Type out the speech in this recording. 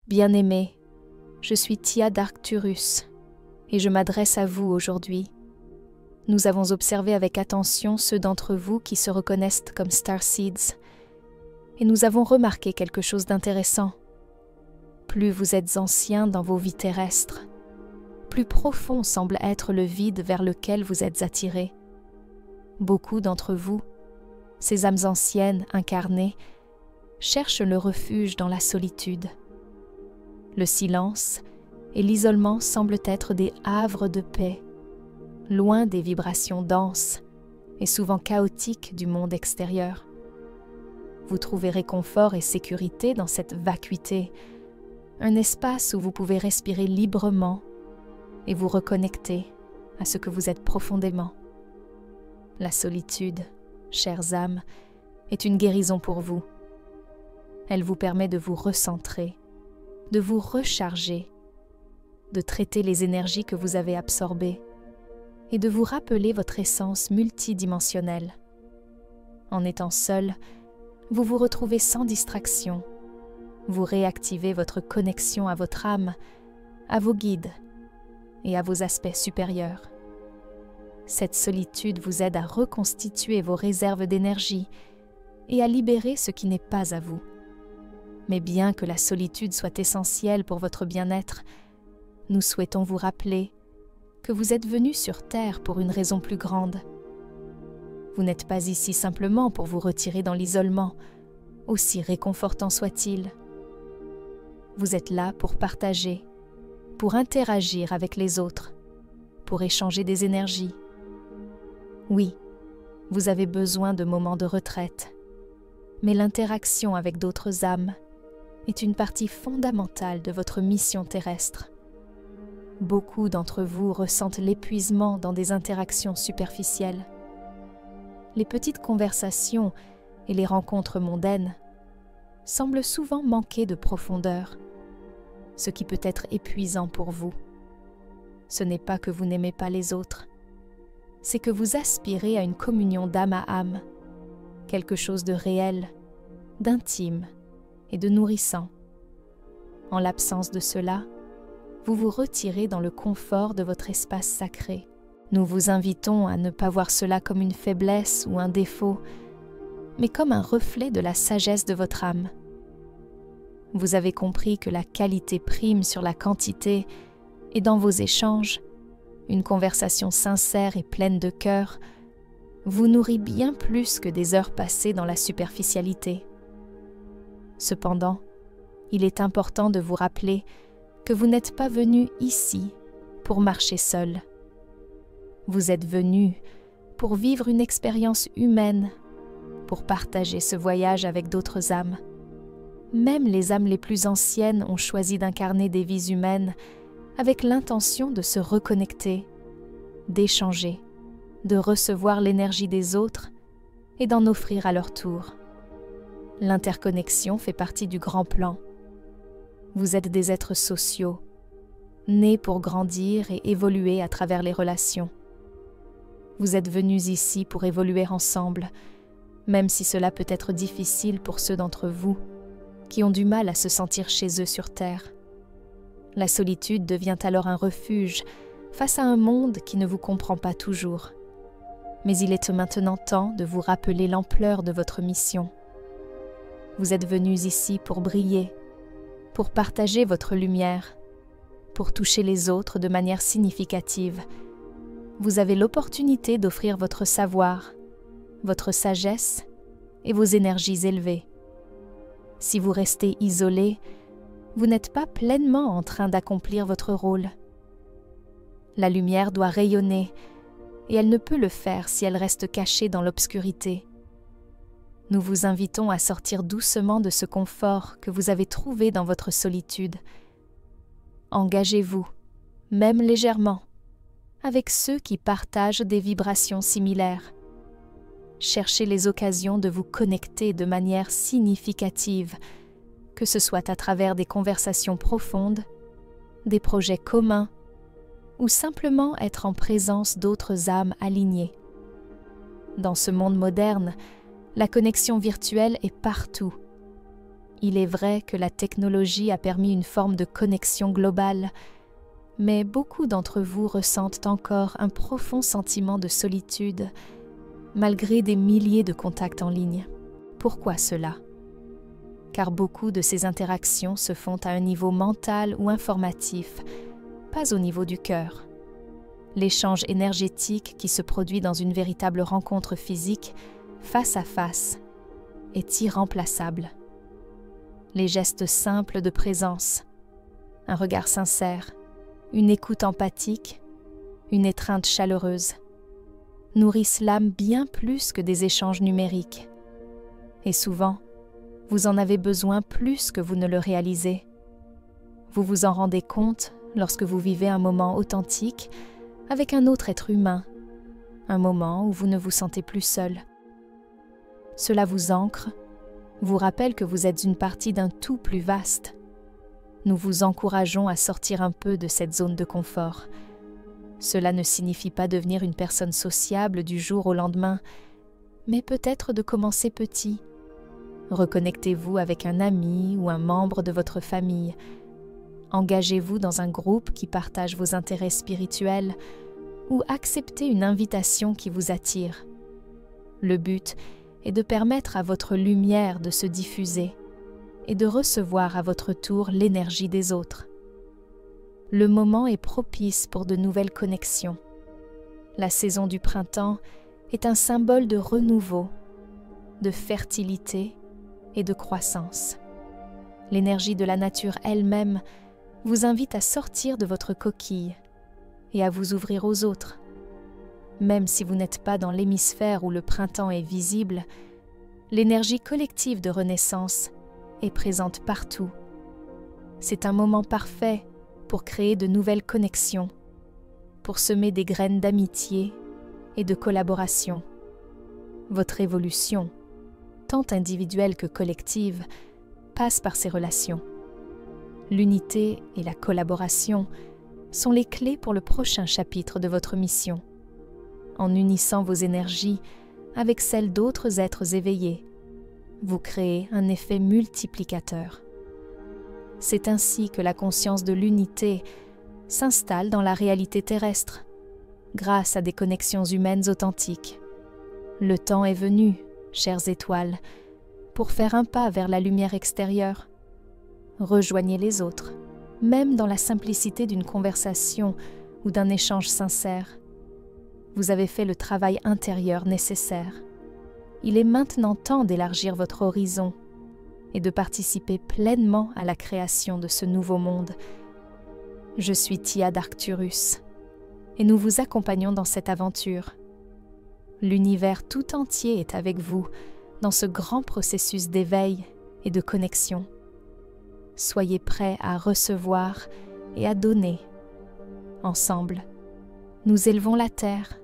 Bien-aimés, je suis Tia d'Arcturus et je m'adresse à vous aujourd'hui. Nous avons observé avec attention ceux d'entre vous qui se reconnaissent comme Starseeds et nous avons remarqué quelque chose d'intéressant. Plus vous êtes anciens dans vos vies terrestres, plus profond semble être le vide vers lequel vous êtes attirés. Beaucoup d'entre vous, ces âmes anciennes incarnées, cherchent le refuge dans la solitude. Le silence et l'isolement semblent être des havres de paix, loin des vibrations denses et souvent chaotiques du monde extérieur. Vous trouvez réconfort et sécurité dans cette vacuité, un espace où vous pouvez respirer librement et vous reconnecter à ce que vous êtes profondément. La solitude, chères âmes, est une guérison pour vous. Elle vous permet de vous recentrer, de vous recharger, de traiter les énergies que vous avez absorbées et de vous rappeler votre essence multidimensionnelle. En étant seul, vous vous retrouvez sans distraction. Vous réactivez votre connexion à votre âme, à vos guides et à vos aspects supérieurs. Cette solitude vous aide à reconstituer vos réserves d'énergie et à libérer ce qui n'est pas à vous. Mais bien que la solitude soit essentielle pour votre bien-être, nous souhaitons vous rappeler que vous êtes venus sur Terre pour une raison plus grande. Vous n'êtes pas ici simplement pour vous retirer dans l'isolement, aussi réconfortant soit-il. Vous êtes là pour partager, pour interagir avec les autres, pour échanger des énergies. Oui, vous avez besoin de moments de retraite, mais l'interaction avec d'autres âmes est une partie fondamentale de votre mission terrestre. Beaucoup d'entre vous ressentent l'épuisement dans des interactions superficielles. Les petites conversations et les rencontres mondaines semblent souvent manquer de profondeur, ce qui peut être épuisant pour vous. Ce n'est pas que vous n'aimez pas les autres, c'est que vous aspirez à une communion d'âme à âme, quelque chose de réel, d'intime et de nourrissant. En l'absence de cela, vous vous retirez dans le confort de votre espace sacré. Nous vous invitons à ne pas voir cela comme une faiblesse ou un défaut, mais comme un reflet de la sagesse de votre âme. Vous avez compris que la qualité prime sur la quantité et dans vos échanges, une conversation sincère et pleine de cœur vous nourrit bien plus que des heures passées dans la superficialité. Cependant, il est important de vous rappeler que vous n'êtes pas venu ici pour marcher seul. Vous êtes venu pour vivre une expérience humaine, pour partager ce voyage avec d'autres âmes. Même les âmes les plus anciennes ont choisi d'incarner des vies humaines avec l'intention de se reconnecter, d'échanger, de recevoir l'énergie des autres et d'en offrir à leur tour. L'interconnexion fait partie du grand plan. Vous êtes des êtres sociaux, nés pour grandir et évoluer à travers les relations. Vous êtes venus ici pour évoluer ensemble, même si cela peut être difficile pour ceux d'entre vous qui ont du mal à se sentir chez eux sur Terre. La solitude devient alors un refuge face à un monde qui ne vous comprend pas toujours. Mais il est maintenant temps de vous rappeler l'ampleur de votre mission. Vous êtes venus ici pour briller, pour partager votre lumière, pour toucher les autres de manière significative. Vous avez l'opportunité d'offrir votre savoir, votre sagesse et vos énergies élevées. Si vous restez isolé, vous n'êtes pas pleinement en train d'accomplir votre rôle. La lumière doit rayonner, et elle ne peut le faire si elle reste cachée dans l'obscurité. Nous vous invitons à sortir doucement de ce confort que vous avez trouvé dans votre solitude. Engagez-vous, même légèrement, avec ceux qui partagent des vibrations similaires. Cherchez les occasions de vous connecter de manière significative, que ce soit à travers des conversations profondes, des projets communs, ou simplement être en présence d'autres âmes alignées. Dans ce monde moderne, la connexion virtuelle est partout. Il est vrai que la technologie a permis une forme de connexion globale, mais beaucoup d'entre vous ressentent encore un profond sentiment de solitude, malgré des milliers de contacts en ligne. Pourquoi cela? Car beaucoup de ces interactions se font à un niveau mental ou informatif, pas au niveau du cœur. L'échange énergétique qui se produit dans une véritable rencontre physique, face à face, est irremplaçable. Les gestes simples de présence, un regard sincère, une écoute empathique, une étreinte chaleureuse, nourrissent l'âme bien plus que des échanges numériques. Et souvent, vous en avez besoin plus que vous ne le réalisez. Vous vous en rendez compte lorsque vous vivez un moment authentique avec un autre être humain, un moment où vous ne vous sentez plus seul. Cela vous ancre, vous rappelle que vous êtes une partie d'un tout plus vaste. Nous vous encourageons à sortir un peu de cette zone de confort. Cela ne signifie pas devenir une personne sociable du jour au lendemain, mais peut-être de commencer petit. Reconnectez-vous avec un ami ou un membre de votre famille. Engagez-vous dans un groupe qui partage vos intérêts spirituels ou acceptez une invitation qui vous attire. Le but est de permettre à votre lumière de se diffuser et de recevoir à votre tour l'énergie des autres. Le moment est propice pour de nouvelles connexions. La saison du printemps est un symbole de renouveau, de fertilité et de croissance. L'énergie de la nature elle-même vous invite à sortir de votre coquille et à vous ouvrir aux autres. Même si vous n'êtes pas dans l'hémisphère où le printemps est visible, l'énergie collective de renaissance est présente partout. C'est un moment parfait pour créer de nouvelles connexions, pour semer des graines d'amitié et de collaboration. Votre évolution, tant individuelle que collective, passe par ces relations. L'unité et la collaboration sont les clés pour le prochain chapitre de votre mission. En unissant vos énergies avec celles d'autres êtres éveillés, vous créez un effet multiplicateur. C'est ainsi que la conscience de l'unité s'installe dans la réalité terrestre, grâce à des connexions humaines authentiques. Le temps est venu, chères étoiles, pour faire un pas vers la lumière extérieure. Rejoignez les autres, même dans la simplicité d'une conversation ou d'un échange sincère. Vous avez fait le travail intérieur nécessaire. Il est maintenant temps d'élargir votre horizon et de participer pleinement à la création de ce nouveau monde. Je suis Tia d'Arcturus et nous vous accompagnons dans cette aventure. L'univers tout entier est avec vous dans ce grand processus d'éveil et de connexion. Soyez prêts à recevoir et à donner. Ensemble, nous élevons la Terre